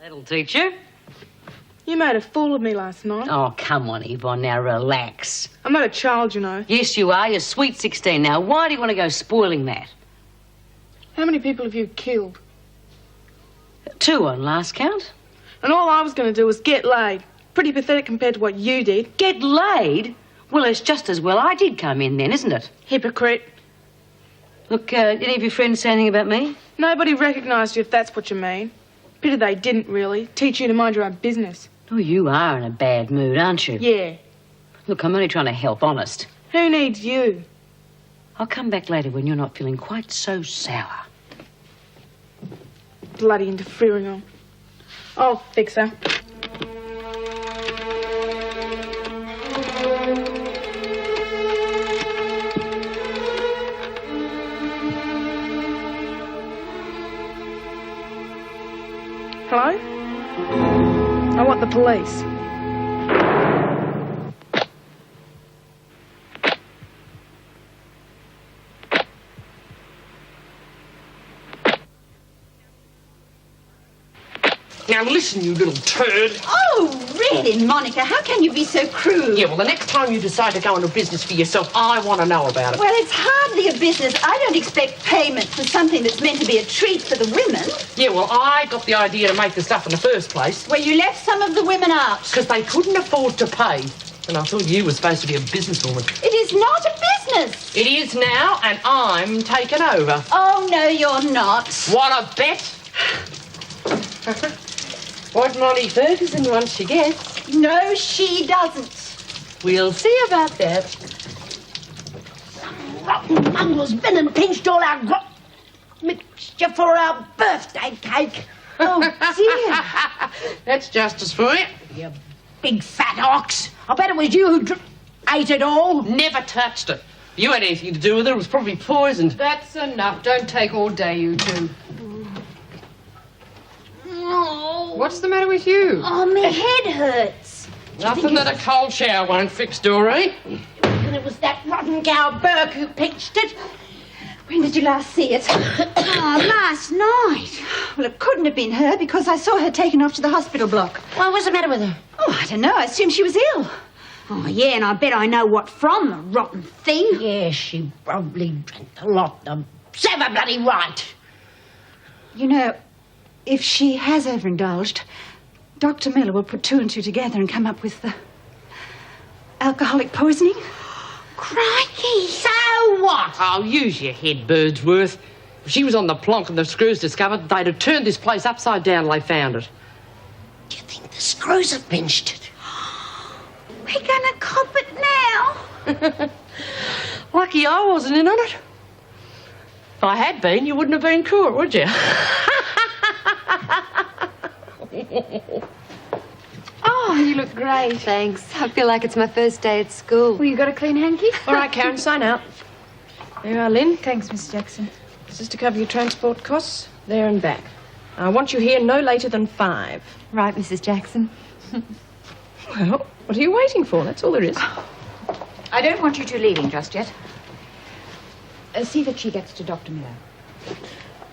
That'll teach you. You made a fool of me last night. Oh, come on, Yvonne, now relax. I'm not a child, you know. Yes, you are. You're sweet 16 now. Why do you want to go spoiling that? How many people have you killed? 2 on last count. And all I was going to do was get laid. Pretty pathetic compared to what you did. Get laid? Well, it's just as well I did come in then, isn't it? Hypocrite. Look, any of your friends say anything about me? Nobody recognised you, if that's what you mean. Pity they didn't, really. Teach you to mind your own business. Oh, you are in a bad mood, aren't you? Yeah. Look, I'm only trying to help, honest. Who needs you? I'll come back later when you're not feeling quite so sour. Bloody interfering on. I'll fix her. Hello? I want the police. Now listen, you little turd. Oh, really, Monica? How can you be so cruel? Yeah, well, the next time you decide to go into business for yourself, I want to know about it. Well, it's hardly a business. I don't expect payment for something that's meant to be a treat for the women. Yeah, well, I got the idea to make the stuff in the first place. Well, you left some of the women out. Because they couldn't afford to pay. And I thought you were supposed to be a businesswoman. It is not a business. It is now, and I'm taking over. Oh, no, you're not. What a bet. What Molly Ferguson wants she gets. No, she doesn't. We'll see about that. Rotten mongrel's been and pinched all our mixture for our birthday cake. Oh, dear. That's justice for you. You big fat ox. I bet it was you who ate it all. Never touched it. If you had anything to do with it, it was probably poisoned. That's enough. Don't take all day, you two. Oh. What's the matter with you? Oh, my head hurts. Nothing that a cold shower won't fix, Doreen. And it was that rotten gal Burke who pinched it. When did you last see it? Oh, last night. Well, it couldn't have been her because I saw her taken off to the hospital block. What was the matter with her? Oh, I don't know. I assume she was ill. Oh, yeah, and I bet I know what from, the rotten thing. Yes, she probably drank a lot. Serve her bloody right. You know, if she has overindulged, Dr. Miller will put 2 and 2 together and come up with the alcoholic poisoning. Crikey. So what? I'll use your head, Birdsworth. If she was on the plonk and the screws discovered, they'd have turned this place upside down till they found it. Do you think the screws have pinched it? We're gonna cop it now. Lucky I wasn't in on it. If I had been, you wouldn't have been caught, would you? Oh, you look great. Thanks. I feel like it's my first day at school. Well, you got a clean hanky? All right, Karen, sign out. There you are, Lynn. Thanks, Miss Jackson. This is to cover your transport costs, there and back. I want you here no later than 5. Right, Mrs. Jackson. Well, what are you waiting for? That's all there is. I don't want you two leaving just yet. See that she gets to Dr. Miller.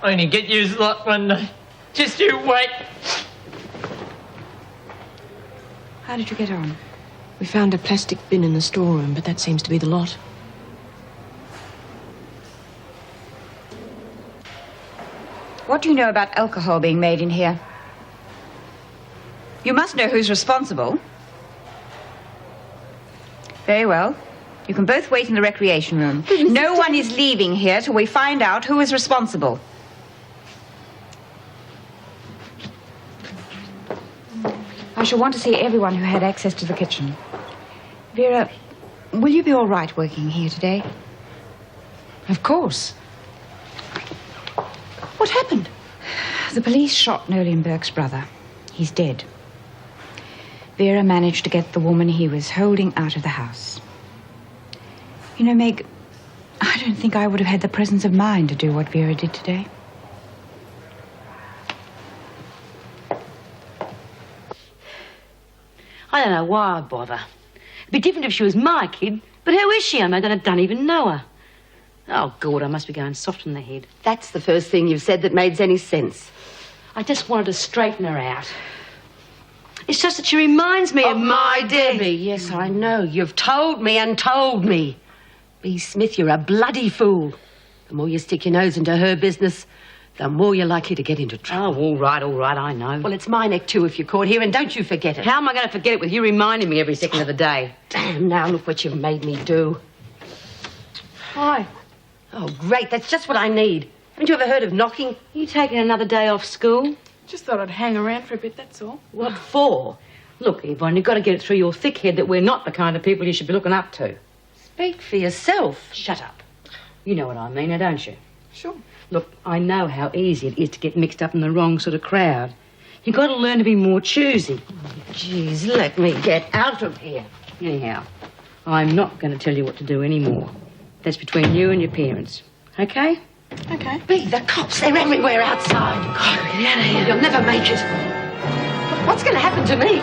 Only get used lot one day. Just you wait. How did you get on? We found a plastic bin in the storeroom, but that seems to be the lot. What do you know about alcohol being made in here? You must know who's responsible. Very well. You can both wait in the recreation room. No one is leaving here till we find out who is responsible. I shall want to see everyone who had access to the kitchen. Vera, will you be all right working here today? Of course. What happened? The police shot Nolan Burke's brother. He's dead. Vera managed to get the woman he was holding out of the house. You know, Meg, I don't think I would have had the presence of mind to do what Vera did today. I don't know why I bother. It'd be different if she was my kid, but who is she? I don't even know her. Oh, God, I must be going soft in the head. That's the first thing you've said that made any sense. I just wanted to straighten her out. It's just that she reminds me of my Debbie. Yes, I know. You've told me and told me. B. Smith, you're a bloody fool. The more you stick your nose into her business, the more you're likely to get into trouble. Oh, all right, I know. Well, it's my neck too if you're caught here, and don't you forget it. How am I going to forget it with you reminding me every second of the day? Damn, now look what you've made me do. Hi. Oh, great, that's just what I need. Haven't you ever heard of knocking? You taking another day off school? Just thought I'd hang around for a bit, that's all. What for? Look, Yvonne, you've got to get it through your thick head that we're not the kind of people you should be looking up to. Speak for yourself. Shut up. You know what I mean, now, don't you? Sure. Look, I know how easy it is to get mixed up in the wrong sort of crowd. You've got to learn to be more choosy. Jeez, let me get out of here. Anyhow, I'm not going to tell you what to do anymore. That's between you and your parents. Okay? Okay. B, the cops, they're everywhere outside. God, get out of here. You'll never make it. What's going to happen to me?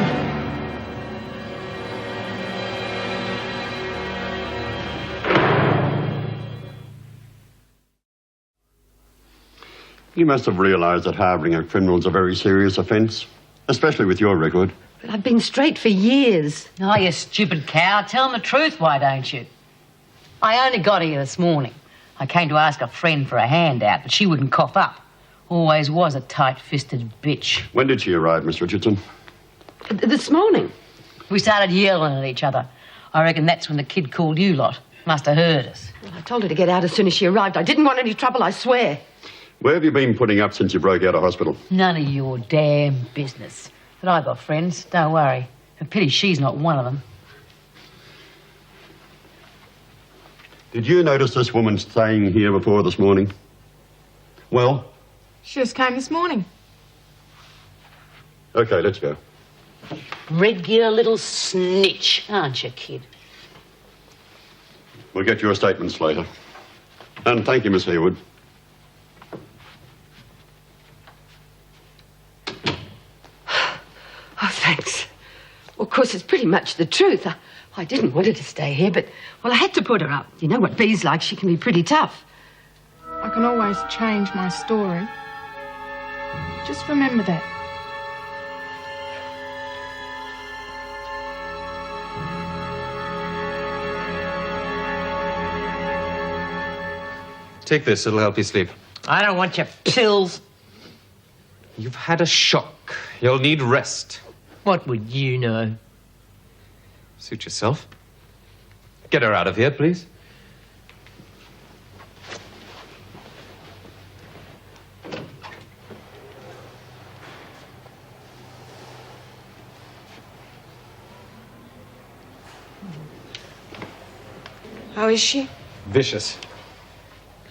You must have realised that harbouring a criminal is a very serious offence, especially with your record. But I've been straight for years. Oh, you stupid cow. Tell them the truth, why don't you? I only got here this morning. I came to ask a friend for a handout, but she wouldn't cough up. Always was a tight-fisted bitch. When did she arrive, Miss Richardson? This morning. We started yelling at each other. I reckon that's when the kid called you lot. Must have heard us. I told her to get out as soon as she arrived. I didn't want any trouble, I swear. Where have you been putting up since you broke out of hospital? None of your damn business. But I got friends, don't worry. A pity she's not one of them. Did you notice this woman staying here before this morning? Well? She just came this morning. OK, let's go. Regular little snitch, aren't you, kid? We'll get your statements later. And thank you, Miss Hayward. Oh, thanks. Well, of course, it's pretty much the truth. I didn't want her to stay here, but, well, I had to put her up. You know what Bee's like. She can be pretty tough. I can always change my story. Just remember that. Take this, it'll help you sleep. I don't want your pills. You've had a shock. You'll need rest. What would you know? Suit yourself. Get her out of here, please. How is she? Vicious.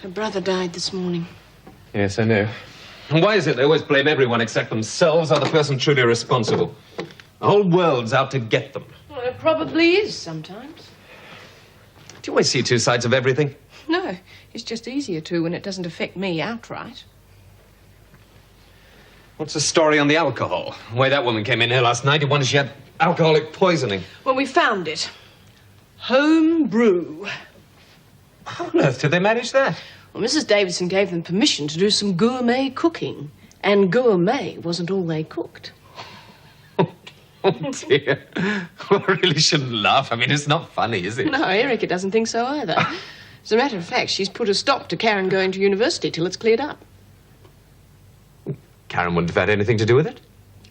Her brother died this morning. Yes, I know. And why is it they always blame everyone except themselves or the person truly responsible? The whole world's out to get them. Well, it probably is sometimes. Do you always see two sides of everything? No, it's just easier to when it doesn't affect me outright. What's the story on the alcohol? The way that woman came in here last night, you wonder she had alcoholic poisoning. Well, we found it. Home brew. How on earth did they manage that? Well, Mrs. Davidson gave them permission to do some gourmet cooking. And gourmet wasn't all they cooked. Oh, dear. Well, I really shouldn't laugh. I mean, it's not funny, is it? No, Erica doesn't think so either. As a matter of fact, she's put a stop to Karen going to university till it's cleared up. Karen wouldn't have had anything to do with it?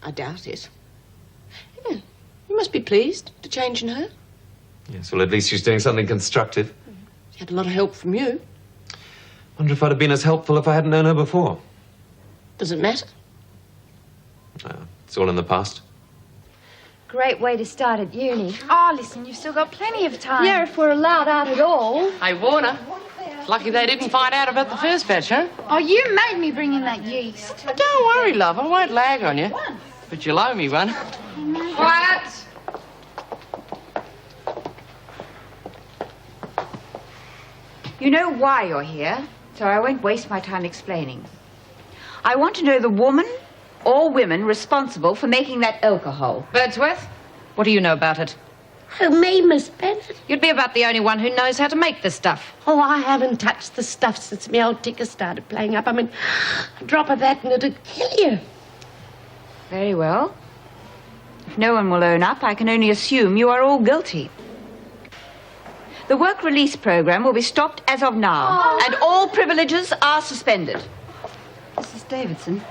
I doubt it. Yeah, you must be pleased to change in her. Yes, well, at least she's doing something constructive. She had a lot of help from you. Wonder if I'd have been as helpful if I hadn't known her before. Does it matter? It's all in the past. Great way to start at uni. Oh, listen, you've still got plenty of time. Yeah, if we're allowed out at all. Hey, Warner. Lucky they didn't find out about the first batch, huh? Oh, you made me bring in that yeast. But don't worry, love. I won't lag on you. But you'll owe me one. Quiet. You know why you're here, so I won't waste my time explaining. I want to know the woman or women responsible for making that alcohol. Birdsworth, what do you know about it? Oh, me, Miss Bennet? You'd be about the only one who knows how to make this stuff. Oh, I haven't touched the stuff since my old ticker started playing up. I mean, a drop of that and it'd kill you. Very well. If no one will own up, I can only assume you are all guilty. The work release program will be stopped as of now, and all privileges are suspended. Mrs. Davidson,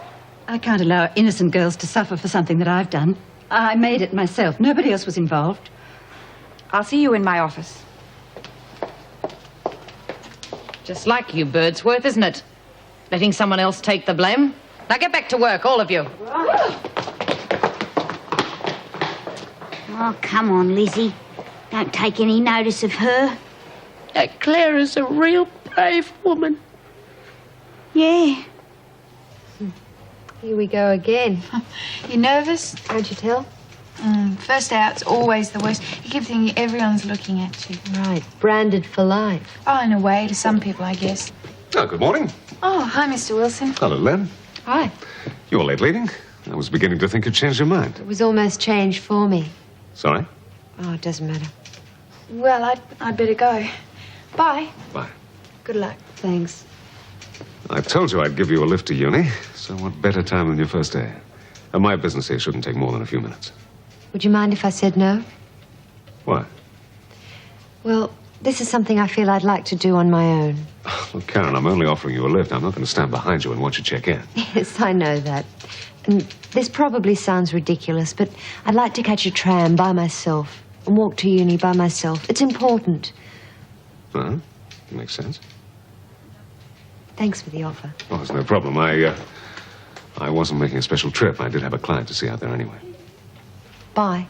I can't allow innocent girls to suffer for something that I've done. I made it myself. Nobody else was involved. I'll see you in my office. Just like you, Birdsworth, isn't it? Letting someone else take the blame. Now get back to work, all of you. Oh, come on, Lizzie. Don't take any notice of her. That Claire is a real brave woman. Yeah. Here we go again. You nervous? Can't you tell? First day out's always the worst. You keep thinking everyone's looking at you. Right, branded for life. Oh, in a way, to some people, I guess. Oh, good morning. Oh, hi, Mr. Wilson. Hello, Len. Hi. You're late leaving. I was beginning to think you'd changed your mind. It was almost changed for me. Sorry? Oh, it doesn't matter. Well, I'd better go. Bye. Bye. Good luck. Thanks. I told you I'd give you a lift to uni, so what better time than your first day? And my business here shouldn't take more than a few minutes. Would you mind if I said no? Why? Well, this is something I feel I'd like to do on my own. Look, Karen, I'm only offering you a lift. I'm not going to stand behind you and watch you check in. Yes, I know that. And this probably sounds ridiculous, but I'd like to catch a tram by myself and walk to uni by myself. It's important. Uh-huh. Makes sense. Thanks for the offer. Oh, there's no problem. I wasn't making a special trip. I did have a client to see out there anyway. Bye.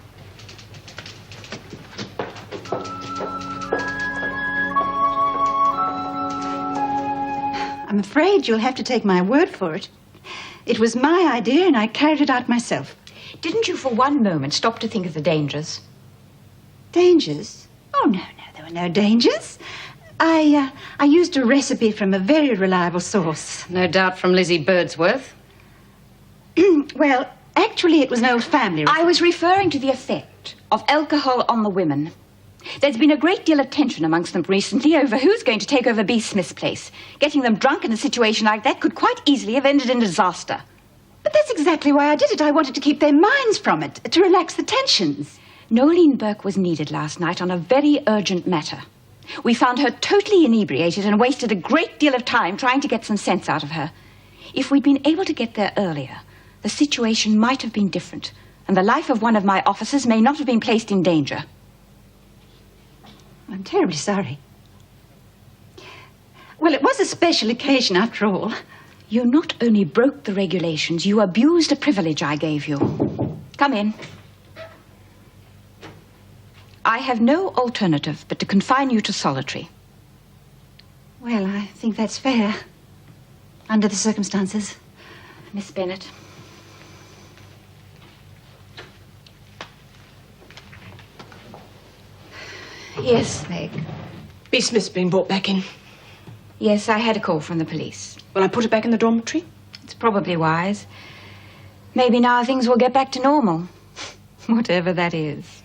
I'm afraid you'll have to take my word for it. It was my idea and I carried it out myself. Didn't you for one moment stop to think of the dangers? Dangers? Oh, no, there were no dangers. I used a recipe from a very reliable source. No doubt from Lizzie Birdsworth. Well, actually, it was an old family recipe. I was referring to the effect of alcohol on the women. There's been a great deal of tension amongst them recently over who's going to take over B. Smith's place. Getting them drunk in a situation like that could quite easily have ended in disaster. But that's exactly why I did it. I wanted to keep their minds from it, to relax the tensions. Nolene Burke was needed last night on a very urgent matter. We found her totally inebriated and wasted a great deal of time trying to get some sense out of her. If we'd been able to get there earlier, the situation might have been different, and the life of one of my officers may not have been placed in danger. I'm terribly sorry. Well, it was a special occasion after all. You not only broke the regulations, you abused a privilege I gave you. Come in. I have no alternative but to confine you to solitary. Well, I think that's fair, under the circumstances. Miss Bennett. Yes, Meg. B. Smith's been brought back in. Yes, I had a call from the police. Will I put her back in the dormitory? It's probably wise. Maybe now things will get back to normal. Whatever that is.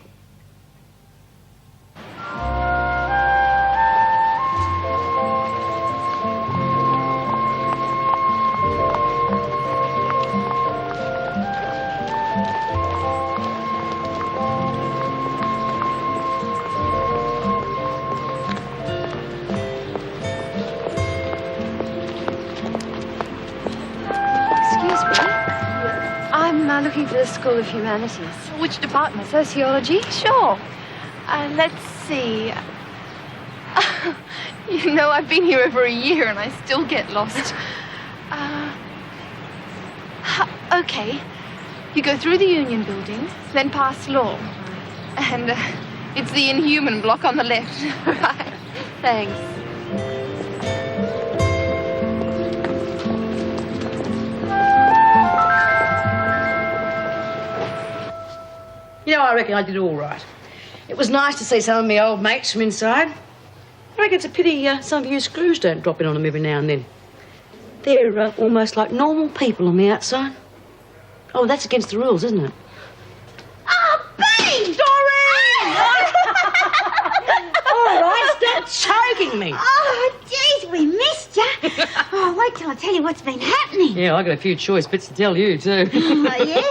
Looking for the School of Humanities. Which department? Sociology? Sure. Let's see. You know, I've been here over a year and I still get lost. Okay. You go through the Union Building, then past Law. And it's the Inhuman block on the left. Right. Thanks. You know, I reckon I did all right. It was nice to see some of my old mates from inside. I reckon it's a pity some of you screws don't drop in on them every now and then. They're almost like normal people on the outside. Oh, that's against the rules, isn't it? Oh, Bea! Doreen! all right, stop choking me. Oh, jeez, we missed you. Oh, wait till I tell you what's been happening. Yeah, I got a few choice bits to tell you, too. Oh, yeah?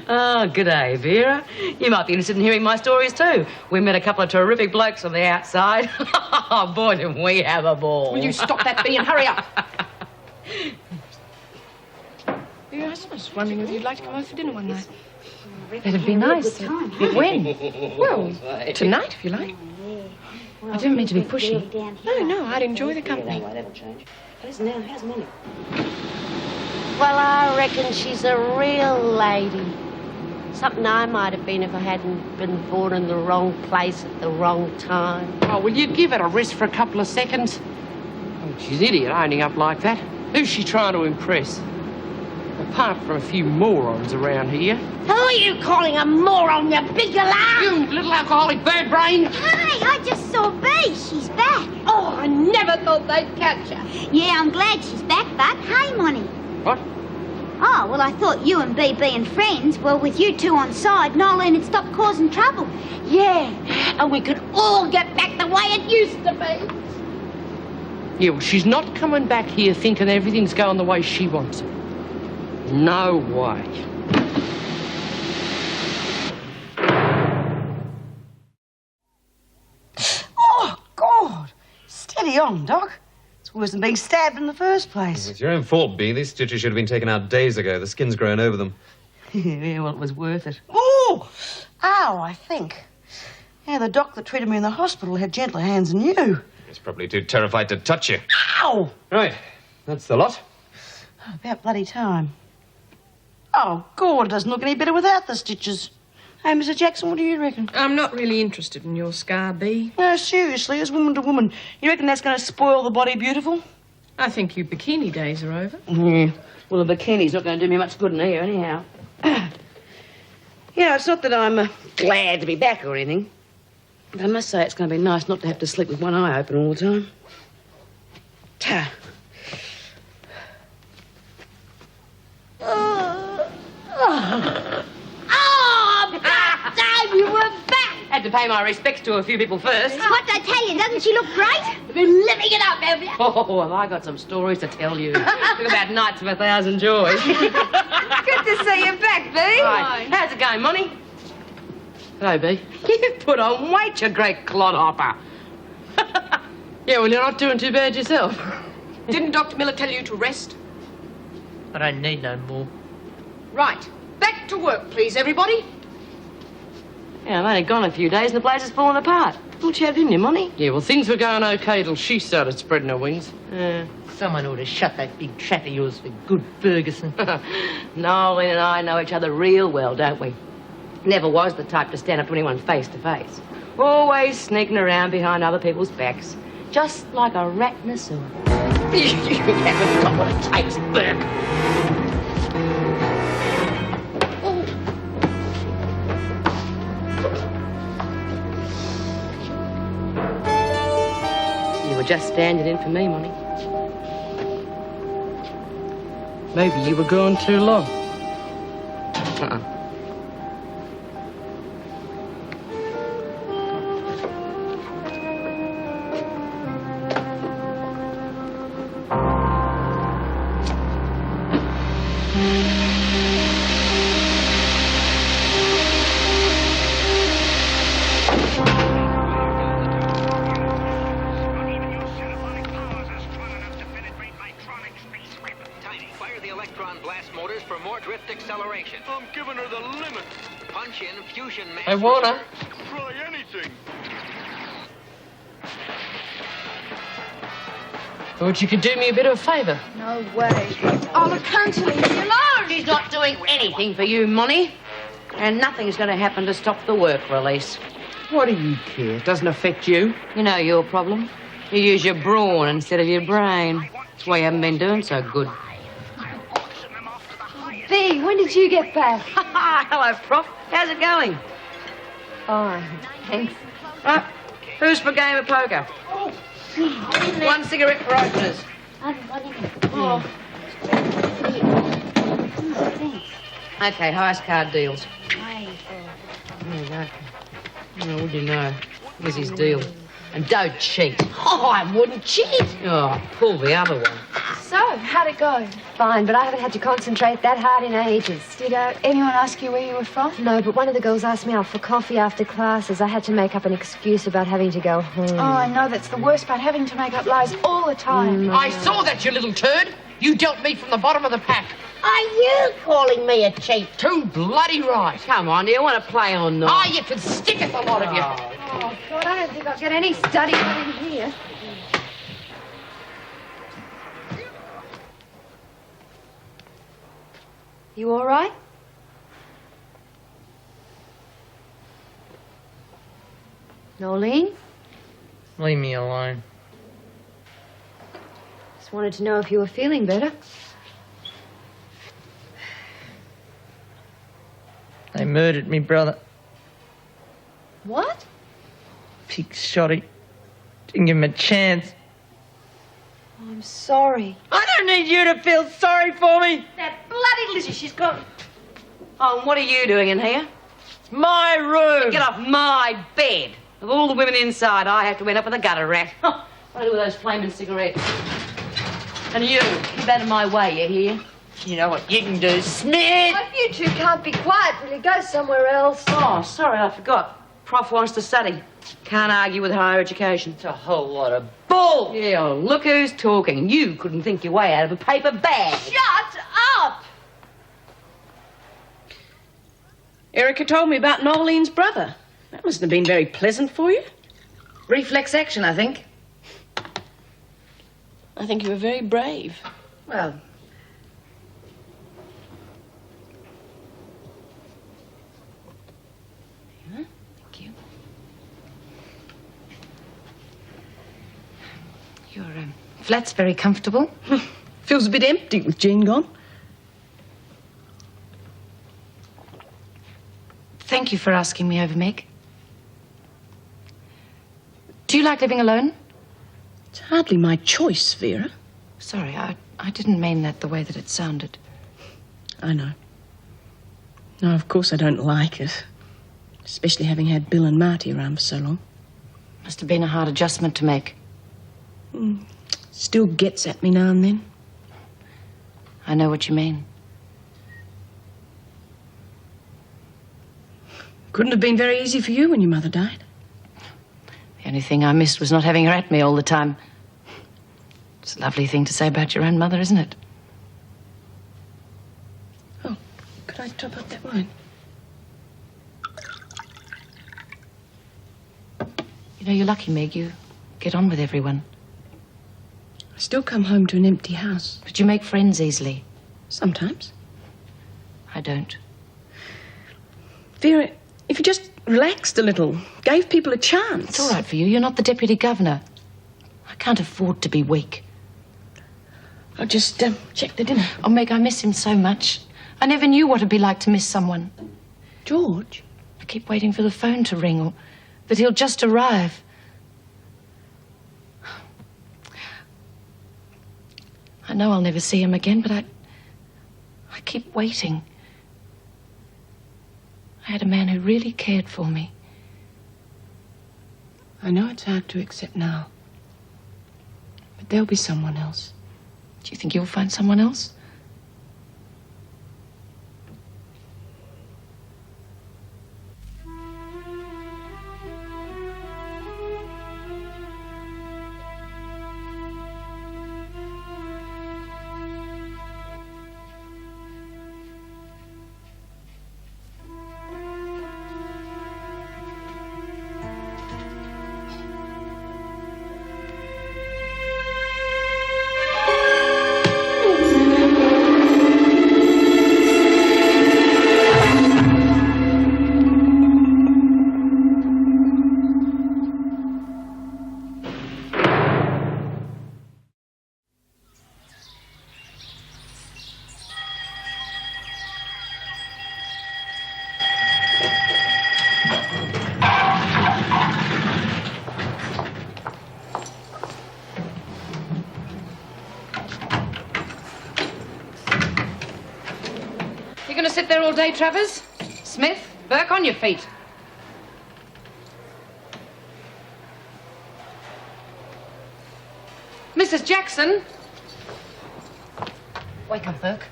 Oh, g'day, Vera. You might be interested in hearing my stories, too. We met a couple of terrific blokes on the outside. Oh, boy, did we have a ball. Will you stop that, Bee, and hurry up? Yeah, I was just wondering if you'd like to come over for dinner one night. That'd be nice. When? Well, tonight, if you like. I don't mean to be pushy. No, I'd enjoy the company. Listen now, how's Molly? Well, I reckon she's a real lady. Something I might have been if I hadn't been born in the wrong place at the wrong time. Oh, will you give it a rest for a couple of seconds? Oh, she's an idiot owning up like that. Who's she trying to impress? Apart from a few morons around here. Who are you calling a moron, you big alarm? You little alcoholic bird brain! Hey, I just saw Bee. She's back. Oh, I never thought they'd catch her. Yeah, I'm glad she's back, but hey, Monty. What? Oh, well, I thought you and Bee being friends, well, with you two on side, Nolan had stopped causing trouble. Yeah, and we could all get back the way it used to be. Yeah, well, she's not coming back here thinking everything's going the way she wants it. No way. Oh, God. Steady on, Doc. It's worse than being stabbed in the first place. It's your own fault, Bee. These stitches should have been taken out days ago. The skin's grown over them. Yeah, well, it was worth it. Oh! Ow, I think. Yeah, the doc that treated me in the hospital had gentler hands than you. He's probably too terrified to touch you. Ow! Right, that's the lot. Oh, about bloody time. Oh, God, it doesn't look any better without the stitches. Hey, Mr. Jackson, what do you reckon? I'm not really interested in your scar, Bee. No, seriously, as woman to woman, you reckon that's going to spoil the body beautiful? I think your bikini days are over. Yeah. Well, the bikini's not going to do me much good in here, anyhow. You know, it's not that I'm glad to be back or anything. But I must say it's going to be nice not to have to sleep with one eye open all the time. Ta. Dave, you were back. Had to pay my respects to a few people first. What'd I tell you? Doesn't she look great? You've been living it up, have you? Oh, have I got some stories to tell you. Talk about nights of 1,000 joys. Good to see you back, Bee. Right. How's it going, Monty? Hello, Bee. You've put on weight, you great clodhopper. Yeah, well, you're not doing too bad yourself. Didn't Dr. Miller tell you to rest? I don't need no more. Right. Back to work, please, everybody. Yeah, I've only gone a few days and the place has fallen apart. Thought you had it in you, Monty. Yeah, well, things were going okay till she started spreading her wings. Someone ought to shut that big trap of yours for good, Ferguson. Nolan and I know each other real well, don't we? Never was the type to stand up to anyone face to face. Always sneaking around behind other people's backs. Just like a rat in a sewer. You haven't got what it takes, Burke. You were just standing in for me, Monty. Maybe you were going too long. I wanna. Try anything. Thought you could do me a bit of a favour. No way. Oh, look, can't you leave me alone? She's not doing anything for you, Monty. And nothing's going to happen to stop the work release. What do you care? It doesn't affect you. You know your problem. You use your brawn instead of your brain. That's why you haven't been doing so good. Bee, when did you get back? Hello, Prof. How's it going? Fine, thanks. Right. Who's for a game of poker? One cigarette for openers. Oh. Okay, highest card deals. There you go. Oh, what do you know? Lizzie's deal. And don't cheat. Oh, I wouldn't cheat. Oh, pull the other one. So, how'd it go? Fine, but I haven't had to concentrate that hard in ages. Did anyone ask you where you were from? No, but one of the girls asked me out for coffee after classes. I had to make up an excuse about having to go home. Oh, I know. That's the worst part, having to make up lies all the time. I saw that, you little turd. You dealt me from the bottom of the pack. Are you calling me a cheat? Too bloody right. Come on, do you want to play or not? Ah, you can stick it, the lot of you. Oh, God, I don't think I'll get any study done in here. You all right? Nolene? Leave me alone. Just wanted to know if you were feeling better. They murdered me brother. What? Pig shotty. Didn't give him a chance. Oh, I'm sorry. I don't need you to feel sorry for me. That bloody Lizzie, she's gone. Oh, and what are you doing in here? My room. Get off my bed. Of all the women inside, I have to end up with a gutter rat. What do I do with those flaming cigarettes? And you, keep out of my way, you hear? You know what you can do, Smith? If you two can't be quiet, will you go somewhere else? Oh, sorry, I forgot. Prof wants to study. Can't argue with higher education. It's a whole lot of bull. Yeah, well, look who's talking. You couldn't think your way out of a paper bag. Shut up! Erica told me about Nolene's brother. That mustn't have been very pleasant for you. Reflex action, I think. I think you were very brave. Well, thank you. Your flat's very comfortable. Feels a bit empty with Jean gone. Thank you for asking me over, Meg. Do you like living alone? It's hardly my choice, Vera. Sorry, I didn't mean that the way that it sounded. I know. No, of course I don't like it. Especially having had Bill and Marty around for so long. Must have been a hard adjustment to make. Still gets at me now and then. I know what you mean. Couldn't have been very easy for you when your mother died. The only thing I missed was not having her at me all the time. It's a lovely thing to say about your own mother, isn't it? Oh, could I top up that wine? You know, you're lucky, Meg. You get on with everyone. I still come home to an empty house. But you make friends easily. Sometimes. I don't. Vera, if you just relaxed a little, gave people a chance. It's all right for you. You're not the deputy governor. I can't afford to be weak. I'll just check the dinner. Oh, Meg, I miss him so much. I never knew what it'd be like to miss someone. George? I keep waiting for the phone to ring or that he'll just arrive. I know I'll never see him again, but I keep waiting. I had a man who really cared for me. I know it's hard to accept now. But there'll be someone else. Do you think you'll find someone else? You going to sit there all day, Travers? Smith, Burke, on your feet. Mrs. Jackson! Wake up, Burke.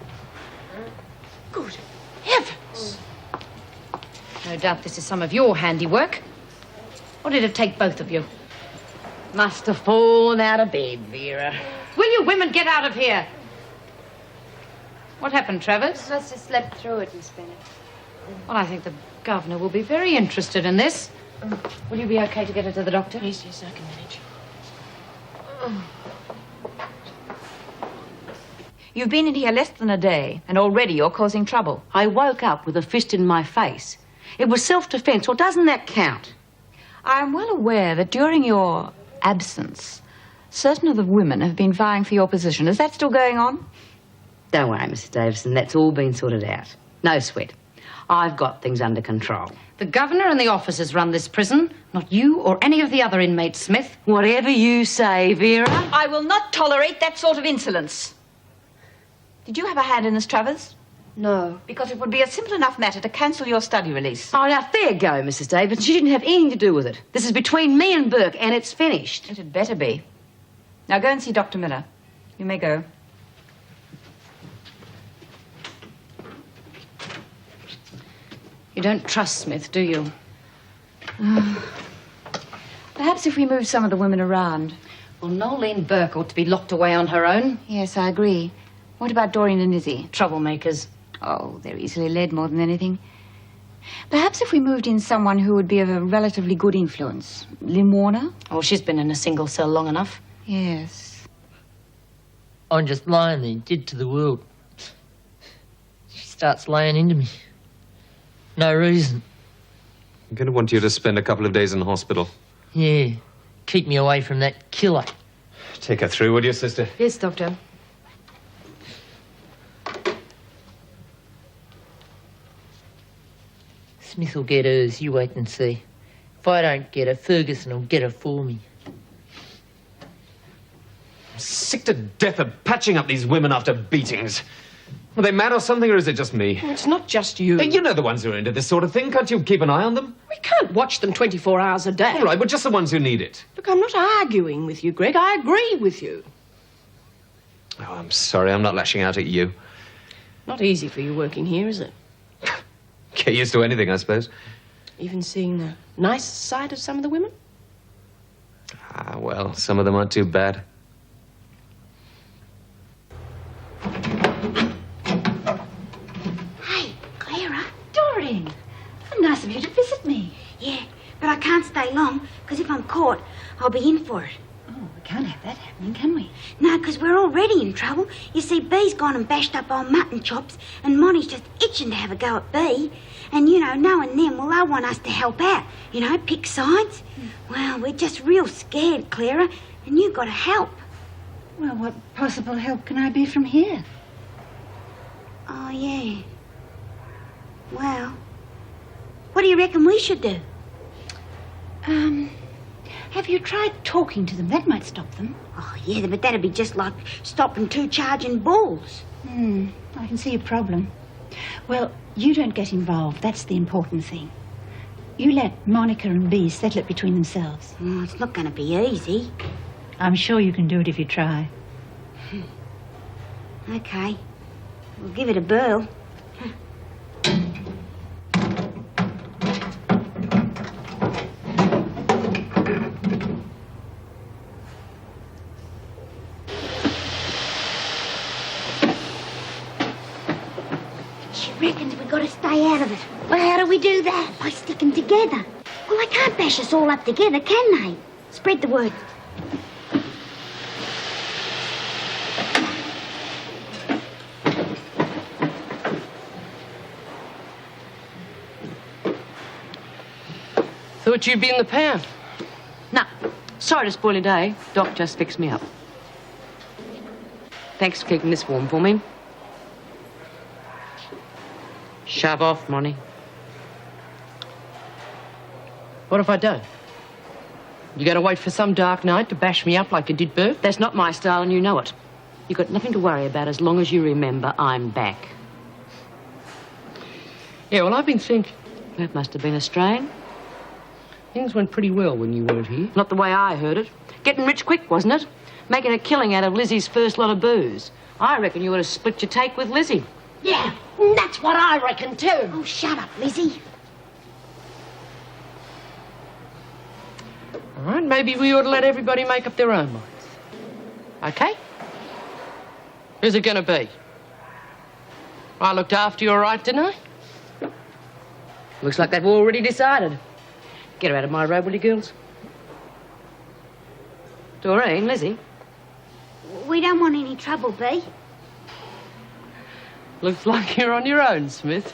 Good heavens! No doubt this is some of your handiwork. What did it take both of you? Must have fallen out of bed, Vera. Will you women get out of here? What happened, Travers? Must have slept through it, Miss Bennett. Well, I think the governor will be very interested in this. Will you be okay to get her to the doctor? Yes, yes, I can manage. You've been in here less than a day, and already you're causing trouble. I woke up with a fist in my face. It was self-defense, or doesn't that count? I'm well aware that during your absence, certain of the women have been vying for your position. Is that still going on? Don't worry, Mrs. Davison, that's all been sorted out. No sweat. I've got things under control. The governor and the officers run this prison, not you or any of the other inmates, Smith. Whatever you say, Vera. I will not tolerate that sort of insolence. Did you have a hand in this, Travers? No. Because it would be a simple enough matter to cancel your study release. Oh, now, fair go, Mrs. Davison. She didn't have anything to do with it. This is between me and Burke, and it's finished. It had better be. Now go and see Dr. Miller. You may go. You don't trust Smith, do you? Perhaps if we move some of the women around. Well, Nolene Burke ought to be locked away on her own. Yes, I agree. What about Doreen and Izzy? Troublemakers. Oh, they're easily led more than anything. Perhaps if we moved in someone who would be of a relatively good influence. Lynn Warner? Oh, she's been in a single cell long enough. Yes. I'm just lying there, dead to the world. She starts laying into me. No reason. I'm going to want you to spend a couple of days in the hospital. Yeah. Keep me away from that killer. Take her through, would you, sister? Yes, Doctor. Smith will get hers, you wait and see. If I don't get her, Ferguson will get her for me. I'm sick to death of patching up these women after beatings. Are they mad or something, or is it just me? Well, it's not just you. You know the ones who are into this sort of thing. Can't you keep an eye on them? We can't watch them 24 hours a day. All right, but just the ones who need it. Look, I'm not arguing with you, Greg. I agree with you. Oh, I'm sorry. I'm not lashing out at you. Not easy for you working here, is it? Get used to anything, I suppose. Even seeing the nice side of some of the women? Ah, well, some of them aren't too bad. Hey, Clara. Doreen, nice of you to visit me. Yeah, but I can't stay long, because if I'm caught, I'll be in for it. Oh, we can't have that happening, can we? No, because we're already in trouble. You see, Bee's gone and bashed up old mutton chops, and Monty's just itching to have a go at Bee. And, you know, knowing them, well, they want us to help out. You know, pick sides. Well, we're just real scared, Clara, and you've got to help. Well, what possible help can I be from here? Oh, yeah. Well, what do you reckon we should do? Have you tried talking to them? That might stop them. Oh, yeah, but that'd be just like stopping two charging bulls. I can see your problem. Well, you don't get involved. That's the important thing. You let Monica and Bee settle it between themselves. Oh, it's not going to be easy. I'm sure you can do it if you try. Okay. We'll give it a whirl. She reckons we've got to stay out of it. Well, how do we do that? By sticking together. Well, they can't bash us all up together, can they? Spread the word. Thought you'd be in the pound. No, sorry to spoil your day. Doc just fixed me up. Thanks for keeping this warm for me. Shove off, Monty. What if I don't? You gotta wait for some dark night to bash me up like you did Burke? That's not my style, and you know it. You've got nothing to worry about as long as you remember I'm back. Yeah, well, I've been thinking. That must have been a strain. Things went pretty well when you weren't here. Not the way I heard it. Getting rich quick, wasn't it? making a killing out of Lizzie's first lot of booze. I reckon you would have split your take with Lizzie. Yeah, that's what I reckon too. Oh, shut up, Lizzie. All right, maybe we ought to let everybody make up their own minds. Okay? Who's it going to be? I looked after you all right, didn't I? Looks like they've already decided. Get her out of my road, will you, girls? Doreen, Lizzie. We don't want any trouble, Bee. Looks like you're on your own, Smith.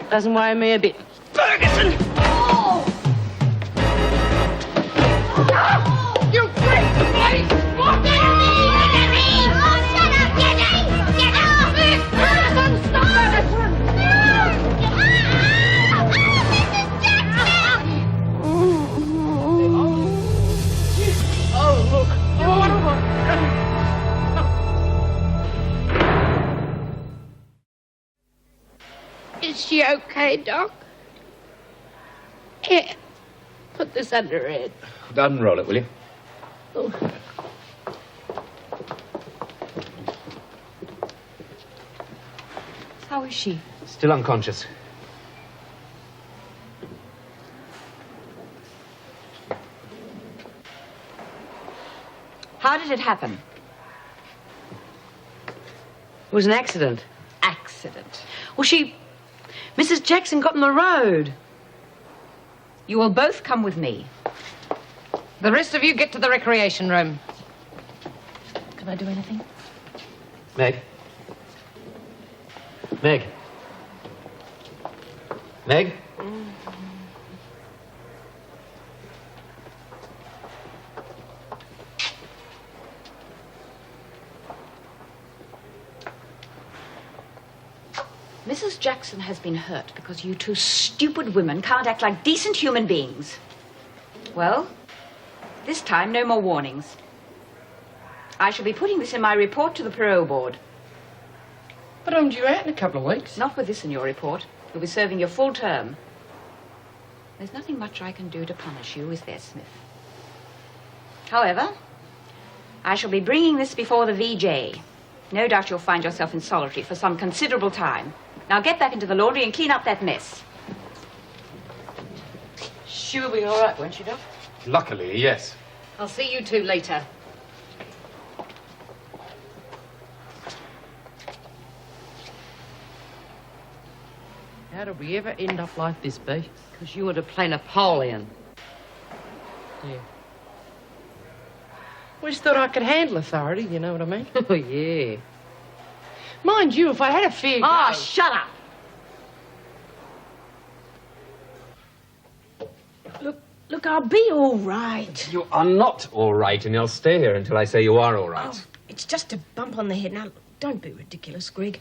Doesn't worry me a bit. Ferguson! Oh! You freak! Please! What? Get off! Ferguson, stop it! Oh, look. Is she okay, Doc? Here, put this under her head. Unroll it, will you? Oh. How is she? Still unconscious. How did it happen? It was an accident. Accident. Well, Mrs. Jackson got in the road. You will both come with me. The rest of you get to the recreation room. Can I do anything? Meg? Meg? Meg? Mrs. Jackson has been hurt because you two stupid women can't act like decent human beings. Well, this time, no more warnings. I shall be putting this in my report to the parole board. But I'm due out in a couple of weeks. Not with this in your report. You'll be serving your full term. There's nothing much I can do to punish you, is there, Smith? However, I shall be bringing this before the VJ. No doubt you'll find yourself in solitary for some considerable time. Now get back into the laundry and clean up that mess. She'll be all right, won't she, Doc? Luckily, yes. I'll see you two later. How did we ever end up like this, Bee? Because you were to play Napoleon. Yeah. I just thought I could handle authority, you know what I mean? Oh, yeah. Mind you, if I had a fair go... Oh, shut up. Look, I'll be all right. You are not all right, and you'll stay here until I say you are all right. Oh, it's just a bump on the head. Now, don't be ridiculous, Greg.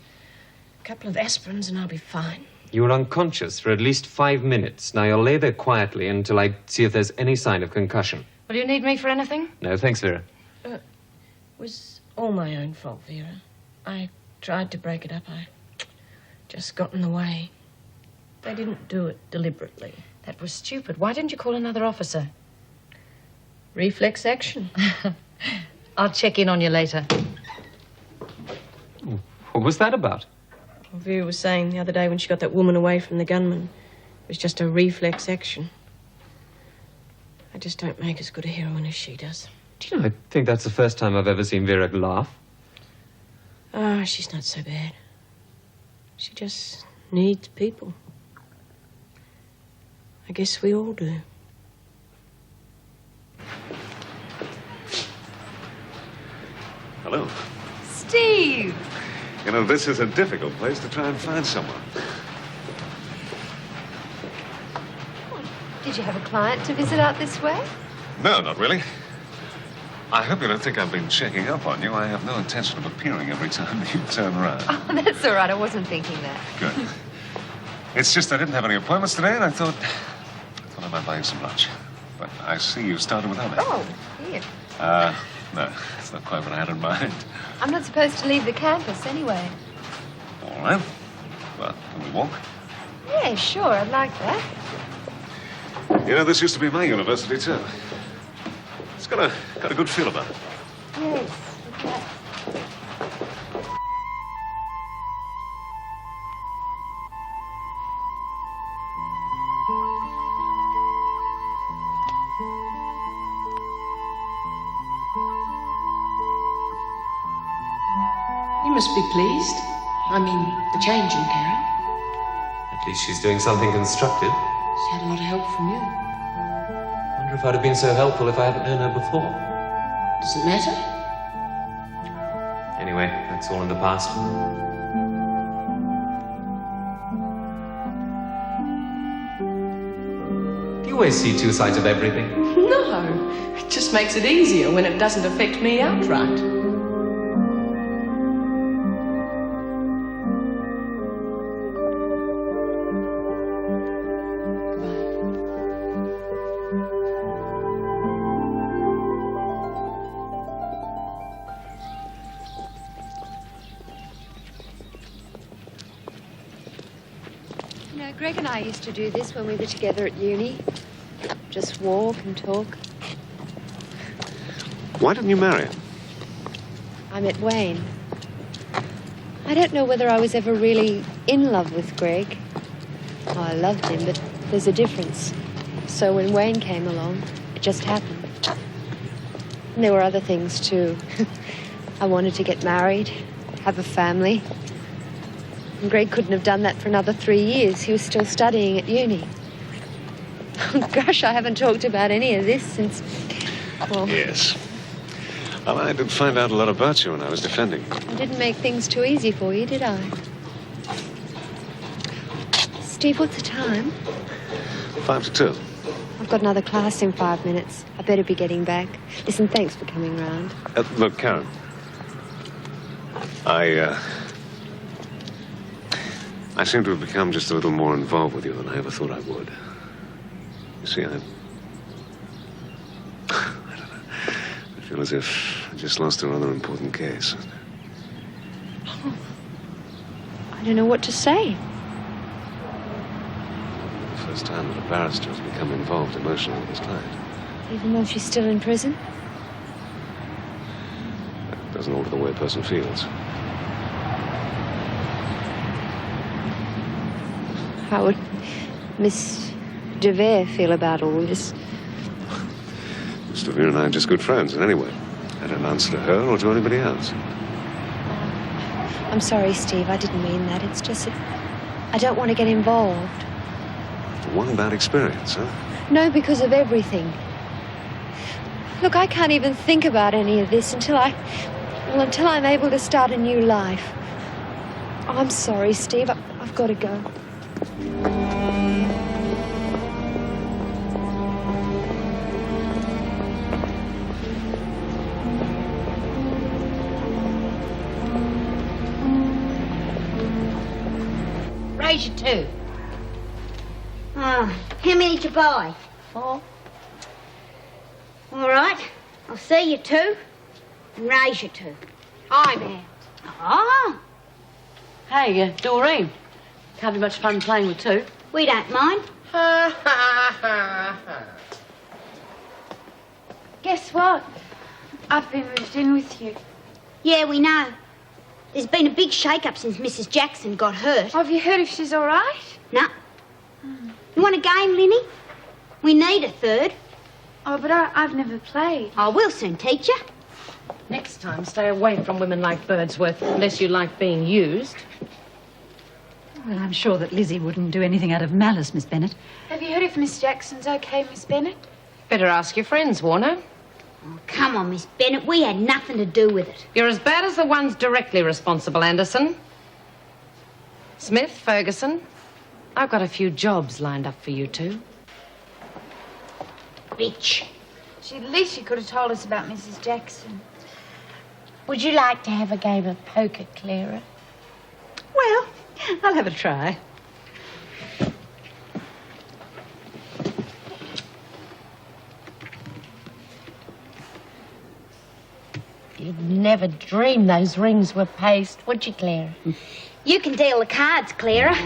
A couple of aspirins and I'll be fine. You were unconscious for at least 5 minutes. Now you'll lay there quietly until I see if there's any sign of concussion. Will you need me for anything? No, thanks, Vera. It was all my own fault, Vera. I tried to break it up. I just got in the way. They didn't do it deliberately. That was stupid. Why didn't you call another officer? Reflex action. I'll check in on you later. What was that about? Vera was saying the other day when she got that woman away from the gunman, it was just a reflex action. I just don't make as good a heroine as she does. Do you know, I think that's the first time I've ever seen Vera laugh. Ah, she's not so bad. She just needs people. I guess we all do. Hello. Steve! You know, this is a difficult place to try and find someone. Did you have a client to visit out this way? No, not really. I hope you don't think I've been checking up on you. I have no intention of appearing every time you turn around. Oh, that's all right. I wasn't thinking that. Good. It's just I didn't have any appointments today, and I thought I might buy you some lunch. But I see you started without me. Oh, here. No, it's not quite what I had in mind. I'm not supposed to leave the campus anyway. All right. Well, can we walk? Yeah, sure. I'd like that. You know, this used to be my university, too. It's got a good feel about it. Yes. You must be pleased. I mean, the change in Karen. At least she's doing something constructive. She had a lot of help from you. I wonder if I'd have been so helpful if I hadn't known her before. Does it matter? Anyway, that's all in the past. Do you always see two sides of everything? No. It just makes it easier when it doesn't affect me outright. You know, Greg and I used to do this when we were together at uni. Just walk and talk. Why didn't you marry her? I met Wayne. I don't know whether I was ever really in love with Greg. Oh, I loved him, but there's a difference. So when Wayne came along, it just happened. And there were other things, too. I wanted to get married, have a family. And Greg couldn't have done that for another 3 years. He was still studying at uni. Gosh, I haven't talked about any of this since, well... Yes. Well, I did find out a lot about you when I was defending. I didn't make things too easy for you, did I? Steve, what's the time? 5 to 2. I've got another class in 5 minutes. I better be getting back. Listen, thanks for coming round. Look, Karen. I seem to have become just a little more involved with you than I ever thought I would. You see, I don't know. I feel as if I just lost a rather important case. Oh. I don't know what to say. The first time that a barrister has become involved emotionally with his client. Even though she's still in prison? That doesn't alter the way a person feels. How would Miss DeVere feel about all this? Miss DeVere and I are just good friends, and anyway, I don't answer to her or to anybody else. I'm sorry, Steve. I didn't mean that. It's just that I don't want to get involved. One bad experience, huh? No, because of everything. Look, I can't even think about any of this until I'm able to start a new life. Oh, I'm sorry, Steve. I've got to go. Raise you 2. Oh, how many to buy? 4. All right. I'll see you 2 and raise you 2. I'm out. Oh, Hey, Doreen. Can't be much fun playing with 2. we don't mind. Ha, ha, ha, ha. Guess what? I've been moved in with you. Yeah, we know. There's been a big shake-up since Mrs. Jackson got hurt. Have you heard if she's all right? No. You want a game, Linny? We need a third. Oh, but I've never played. I will soon teach you. Next time, stay away from women like Birdsworth, unless you like being used. Well, I'm sure that Lizzie wouldn't do anything out of malice, Miss Bennet. Have you heard if Miss Jackson's okay, Miss Bennet? Better ask your friends, Warner. Oh, come on, Miss Bennet. We had nothing to do with it. You're as bad as the ones directly responsible, Anderson. Smith, Ferguson, I've got a few jobs lined up for you 2. Bitch. At least she could have told us about Mrs. Jackson. Would you like to have a game of poker, Clara? Well, I'll have a try. You'd never dream those rings were paste, would you, Clara? You can deal the cards, Clara.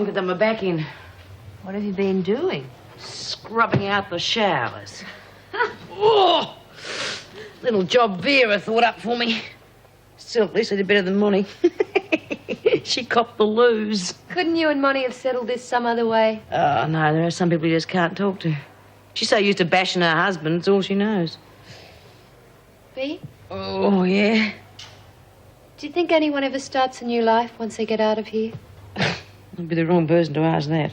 haven't done my back in. What have you been doing? Scrubbing out the showers. Oh! Little job Vera thought up for me. Still, at least I did better than Monty. She copped the lose. Couldn't you and Monty have settled this some other way? Oh, no, there are some people you just can't talk to. She's so used to bashing her husband, it's all she knows. B? Oh, yeah? Do you think anyone ever starts a new life once they get out of here? I'd be the wrong person to ask that.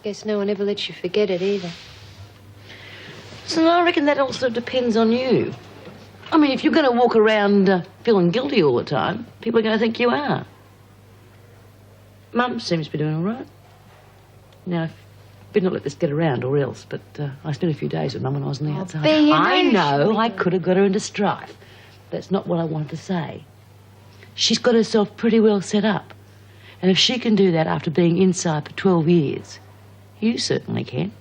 Guess no one ever lets you forget it either. So I reckon that also depends on you. I mean, if you're going to walk around feeling guilty all the time, people are going to think you are. Mum seems to be doing all right. Now, better not let this get around or else, but I spent a few days with Mum when I was on the outside. B, I know I could have got her into strife. That's not what I wanted to say. She's got herself pretty well set up. And if she can do that after being inside for 12 years, you certainly can.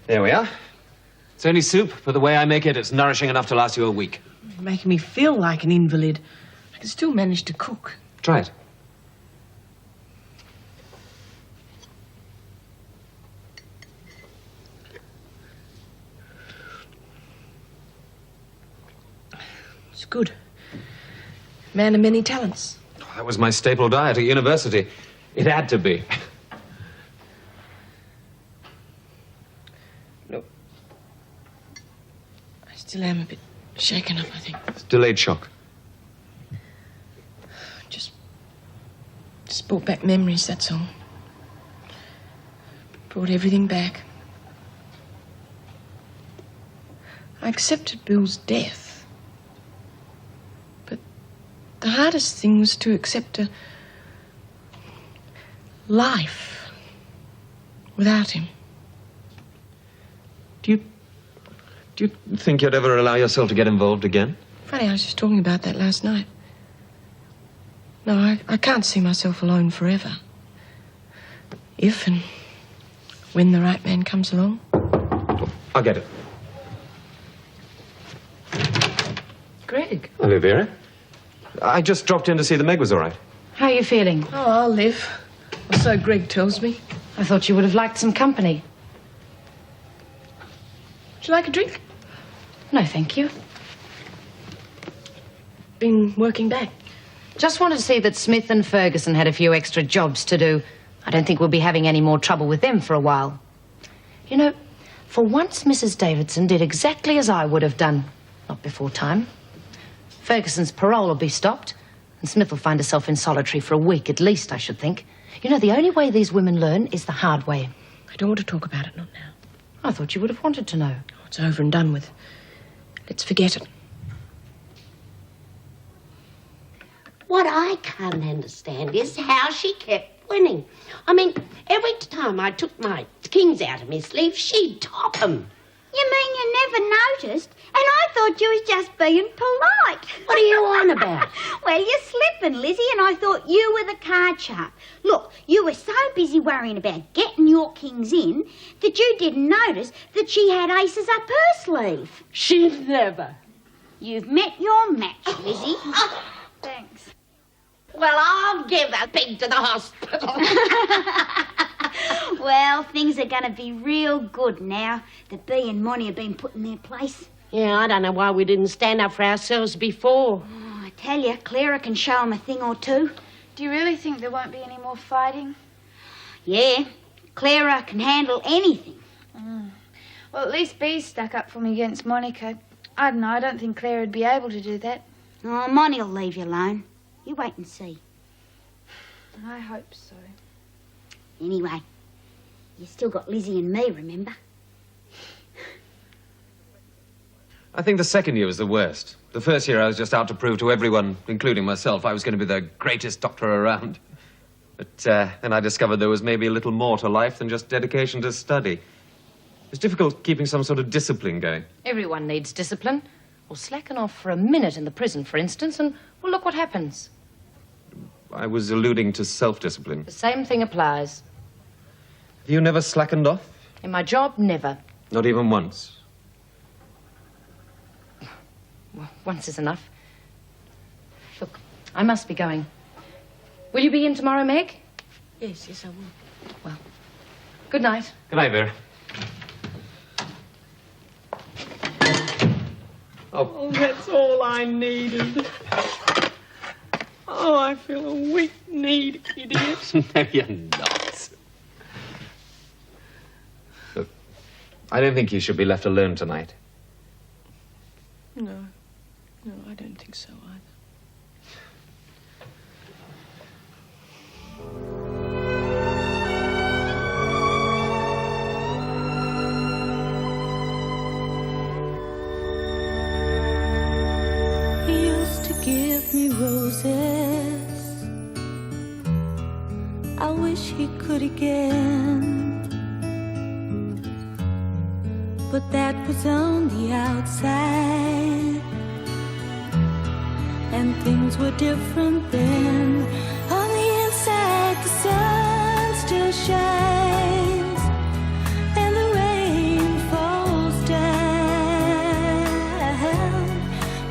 There we are. It's only soup, but the way I make it, it's nourishing enough to last you a week. You're making me feel like an invalid. I can still manage to cook. Try it. It's good. Man of many talents. That was my staple diet at university. It had to be. Look, I still am a bit shaken up, I think. It's delayed shock. Just brought back memories, that's all. Brought everything back. I accepted Bill's death. But the hardest thing was to accept a life without him. Do you think you'd ever allow yourself to get involved again? Funny, I was just talking about that last night. No, I can't see myself alone forever. If and when the right man comes along. I'll get it. Greg. Hello, Vera. I just dropped in to see the Meg was all right. How are you feeling? Oh, I'll live. Or so Greg tells me. I thought you would have liked some company. Would you like a drink? No, thank you. Been working back. Just wanted to see that Smith and Ferguson had a few extra jobs to do. I don't think we'll be having any more trouble with them for a while. You know, for once Mrs. Davidson did exactly as I would have done. Not before time. Ferguson's parole will be stopped, and Smith will find herself in solitary for a week at least, I should think. You know, the only way these women learn is the hard way. I don't want to talk about it, not now. I thought you would have wanted to know. Oh, it's over and done with. Let's forget it. What I can't understand is how she kept winning. I mean, every time I took my kings out of my sleeve, she'd top 'em. You mean you never noticed? And I thought you was just being polite. What are you on about? Well, you're slipping, Lizzie, and I thought you were the card sharp. Look, you were so busy worrying about getting your kings in that you didn't notice that she had aces up her sleeve. She never. You've met your match, Lizzie. Thanks. Well, I'll give that pig to the hospital. Well, things are going to be real good now that Bea and Monty have been put in their place. Yeah, I don't know why we didn't stand up for ourselves before. Oh, I tell you, Clara can show 'em a thing or two. Do you really think there won't be any more fighting? Yeah, Clara can handle anything. Well, at least Bee's stuck up for me against Monica. I don't know, I don't think Claire would be able to do that. Oh, Monty'll leave you alone. You wait and see. I hope so. Anyway, you still got Lizzie and me, remember? I think the second year was the worst. The first year I was just out to prove to everyone, including myself, I was going to be the greatest doctor around. But then I discovered there was maybe a little more to life than just dedication to study. It's difficult keeping some sort of discipline going. Everyone needs discipline. Or slacken off for a minute in the prison, for instance, and, well, look what happens. I was alluding to self-discipline. The same thing applies. Have you never slackened off? In my job, never. Not even once. Well, once is enough. Look, I must be going. Will you be in tomorrow, Meg? Yes, I will. Well, good night. Good night, Vera. Oh, that's all I needed. Oh, I feel a weak-kneed idiot. No, you're not. Look, I don't think you should be left alone tonight. No, I don't think so either. He used to give me roses. I wish he could again. But that was on the outside, and things were different then. On the inside, the sun still shines, and the rain falls down.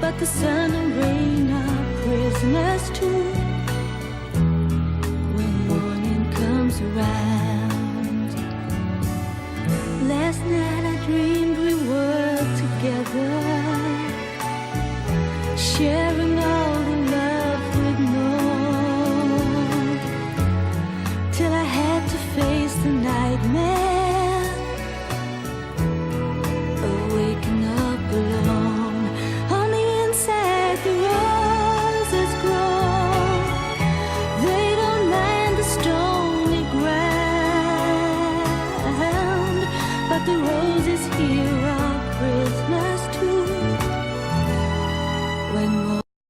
But the sun and rain are prisoners too when morning comes around. Last night I dreamed we were together, sharing all the love we'd known, till I had to face the nightmare of waking up alone. On the inside, the roses grow. They don't mind the stony ground, but the roses here